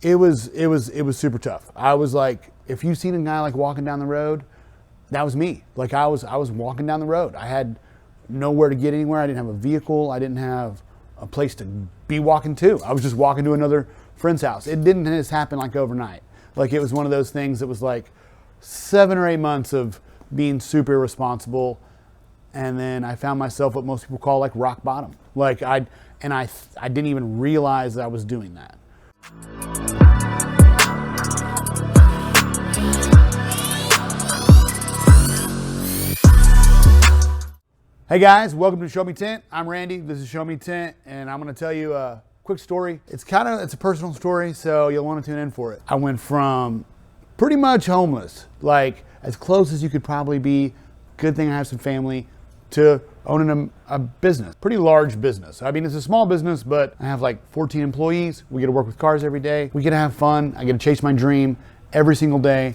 It was super tough. I was like, if you seen a guy like walking down the road, that was me. Like I was walking down the road. I had nowhere to get anywhere. I didn't have a vehicle. I didn't have a place to be walking to. I was just walking to another friend's house. It didn't just happen like overnight. Like it was one of those things that was like 7 or 8 months of being super irresponsible. And then I found myself what most people call like rock bottom. Like I didn't even realize that I was doing that. Hey guys, welcome to Sho-Me Tint. I'm Randy, this is Sho-Me Tint, and I'm gonna tell you a quick story. It's a personal story, so you'll wanna tune in for it. I went from pretty much homeless, like as close as you could probably be, good thing I have some family, to owning a business, pretty large business. I mean, it's a small business, but I have like 14 employees. We get to work with cars every day. We get to have fun. I get to chase my dream every single day.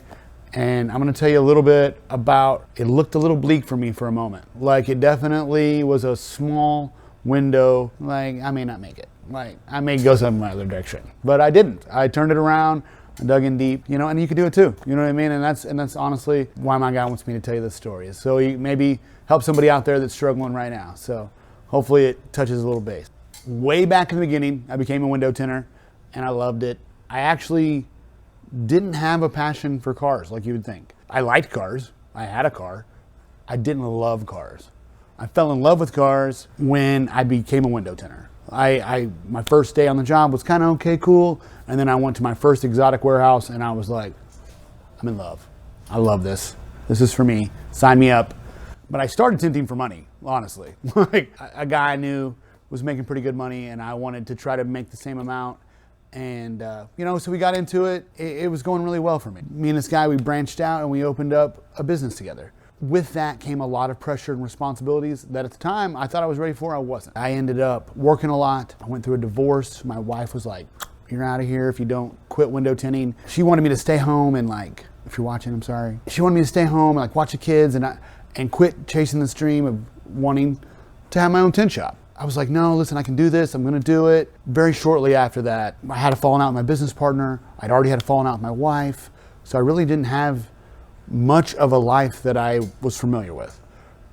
And I'm gonna tell you a little bit about, it looked a little bleak for me for a moment. Like it definitely was a small window, like I may not make it. Like I may go some other direction, but I didn't. I turned it around, I dug in deep, and you can do it too. You know what I mean? And that's honestly why my guy wants me to tell you this story. So he maybe help somebody out there that's struggling right now. So hopefully it touches a little base. Way back in the beginning, I became a window tinter and I loved it. I actually didn't have a passion for cars like you would think. I liked cars. I had a car. I didn't love cars. I fell in love with cars when I became a window tinter. My first day on the job was kind of okay, cool. And then I went to my first exotic warehouse and I was like, I'm in love. I love this. This is for me. Sign me up. But I started tinting for money, honestly. Like a guy I knew was making pretty good money and I wanted to try to make the same amount. And, so we got into it. It was going really well for me. Me and this guy, we branched out and we opened up a business together. With that came a lot of pressure and responsibilities that at the time I thought I was ready for, I wasn't. I ended up working a lot. I went through a divorce. My wife was like, you're out of here if you don't quit window tinting. She wanted me to stay home and like, if you're watching, I'm sorry. She wanted me to stay home and like watch the kids and quit chasing this dream of wanting to have my own tint shop. I was like, no, listen, I can do this. I'm going to do it. Very shortly after that, I had a falling out with my business partner. I'd already had a falling out with my wife. So I really didn't have much of a life that I was familiar with.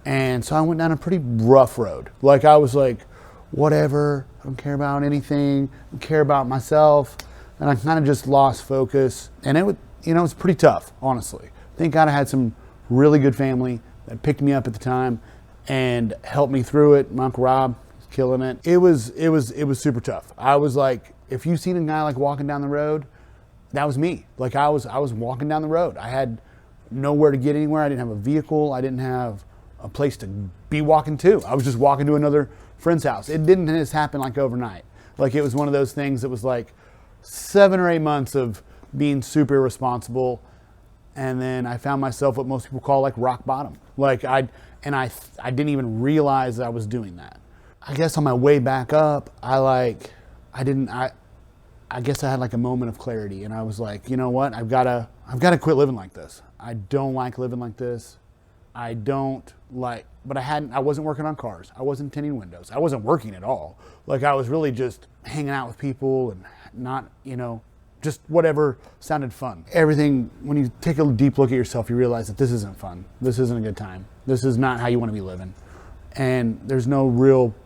And so I went down a pretty rough road. Like I was like, whatever, I don't care about anything. I don't care about myself. And I kind of just lost focus. And it was pretty tough, honestly. Thank God I had some really good family that picked me up at the time and helped me through it. My Uncle Rob, killing it. It was super tough. I was like, if you seen a guy like walking down the road, that was me. Like I was walking down the road. I had nowhere to get anywhere. I didn't have a vehicle. I didn't have a place to be walking to. I was just walking to another friend's house. It didn't just happen like overnight. Like it was one of those things that was like 7 or 8 months of being super irresponsible. And then I found myself what most people call like rock bottom. Like I didn't even realize that I was doing that. I guess on my way back up, I guess I had like a moment of clarity and I was like, you know what? I've got to quit living like this. I don't like living like this. I wasn't working on cars. I wasn't tinting windows. I wasn't working at all. Like I was really just hanging out with people and not, just whatever sounded fun. Everything, when you take a deep look at yourself, you realize that this isn't fun. This isn't a good time. This is not how you want to be living. And there's no real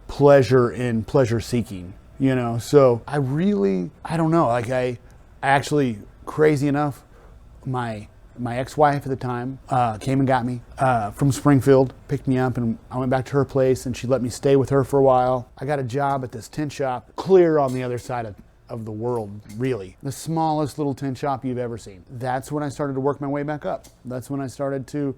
pleasure in pleasure seeking, So I don't know. Like I actually, crazy enough, my ex-wife at the time came and got me from Springfield, picked me up, and I went back to her place and she let me stay with her for a while. I got a job at this tint shop clear on the other side of the world, really. The smallest little tint shop you've ever seen. That's when I started to work my way back up. That's when I started to,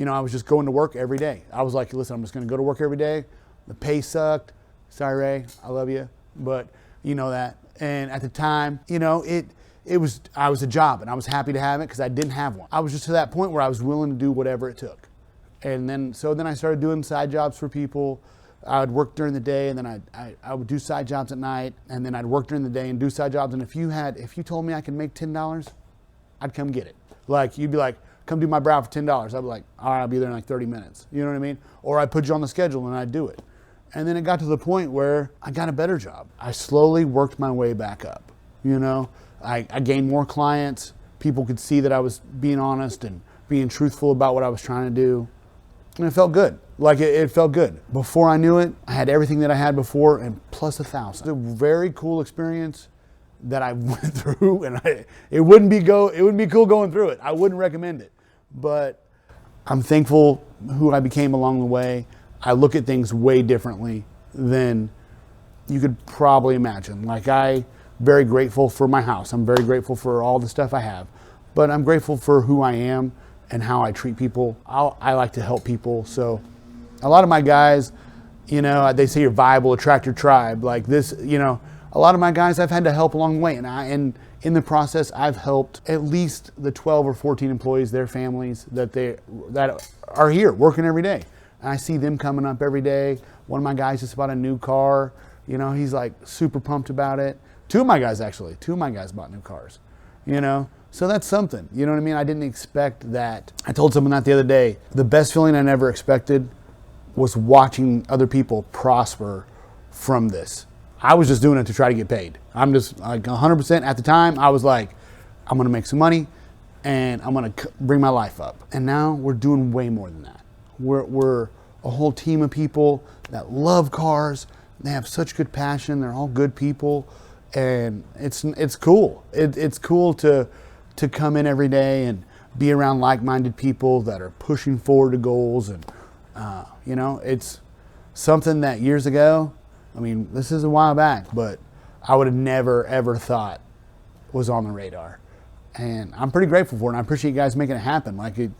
I was just going to work every day. I was like, listen, I'm just gonna go to work every day. The pay sucked. Sorry, Ray, I love you, but you know that. And at the time, I was a job and I was happy to have it because I didn't have one. I was just to that point where I was willing to do whatever it took. And then I started doing side jobs for people. I would work during the day and then I would do side jobs at night, and then I'd work during the day and do side jobs. And if you told me I could make $10, I'd come get it. Like you'd be like, come do my brow for $10. I'd be like, all right, I'll be there in like 30 minutes. You know what I mean? Or I'd put you on the schedule and I'd do it. And then it got to the point where I got a better job. I slowly worked my way back up. you know. I gained more clients. People could see that I was being honest and being truthful about what I was trying to do. And it felt good. Like it felt good. Before I knew it, I had everything that I had before and plus 1,000. It's a very cool experience that I went through, and it wouldn't be cool going through it. I wouldn't recommend it. But I'm thankful who I became along the way. I look at things way differently than you could probably imagine. Like, I'm very grateful for my house. I'm very grateful for all the stuff I have. But I'm grateful for who I am and how I treat people. I like to help people. So a lot of my guys, you know, they say your vibe will attract your tribe. Like this, you know, a lot of my guys I've had to help along the way. And in the process, I've helped at least the 12 or 14 employees, their families that are here working every day. And I see them coming up every day. One of my guys just bought a new car. You know, he's like super pumped about it. Two of my guys bought new cars, you know? So that's something, you know what I mean? I didn't expect that. I told someone that the other day. The best feeling I never expected was watching other people prosper from this. I was just doing it to try to get paid. I'm just like 100% at the time. I was like, I'm gonna make some money and I'm gonna bring my life up. And now we're doing way more than that. We're a whole team of people that love cars. They have such good passion. They're all good people. And it's cool. It's cool to come in every day and be around like-minded people that are pushing forward to goals. And, you know, it's something that years ago, I mean, this is a while back, but I would have never, ever thought was on the radar. And I'm pretty grateful for it. And I appreciate you guys making it happen. Like, a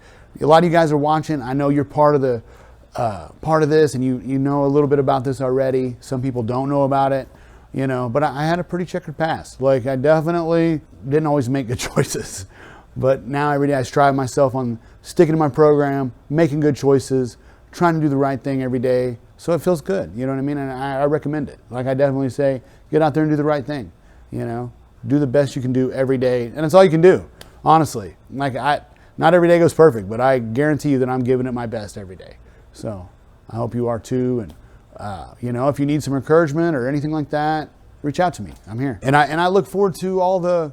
lot of you guys are watching. I know you're part of this, and you know a little bit about this already. Some people don't know about it. You know, but I had a pretty checkered past. Like, I definitely didn't always make good choices. But now every day I strive myself on sticking to my program, making good choices, trying to do the right thing every day. So it feels good, you know what I mean? And I recommend it. Like, I definitely say, get out there and do the right thing. You know, do the best you can do every day. And it's all you can do, honestly. Like, not every day goes perfect, but I guarantee you that I'm giving it my best every day. So I hope you are too. And you know, if you need some encouragement or anything like that, reach out to me. I'm here. And I look forward to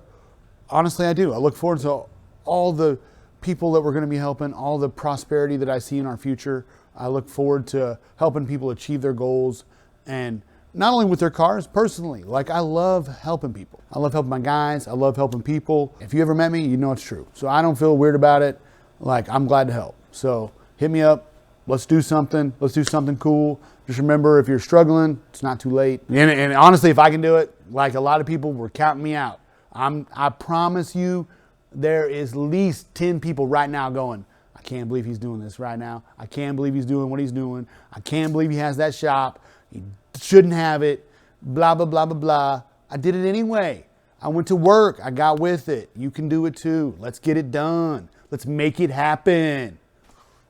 honestly I do. I look forward to all the people that we're going to be helping, all the prosperity that I see in our future. I look forward to helping people achieve their goals, and not only with their cars, personally. Like, I love helping people. I love helping my guys. I love helping people. If you ever met me, you know it's true. So I don't feel weird about it. Like, I'm glad to help. So hit me up. Let's do something. Let's do something cool. Just remember, if you're struggling, it's not too late. And honestly, if I can do it, like a lot of people were counting me out. I promise you, there is at least 10 people right now going, I can't believe he's doing this right now. I can't believe he's doing what he's doing. I can't believe he has that shop. He shouldn't have it. Blah, blah, blah, blah, blah. I did it anyway. I went to work. I got with it. You can do it too. Let's get it done. Let's make it happen.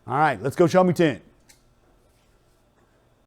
All right, let's go Sho-Me Tint.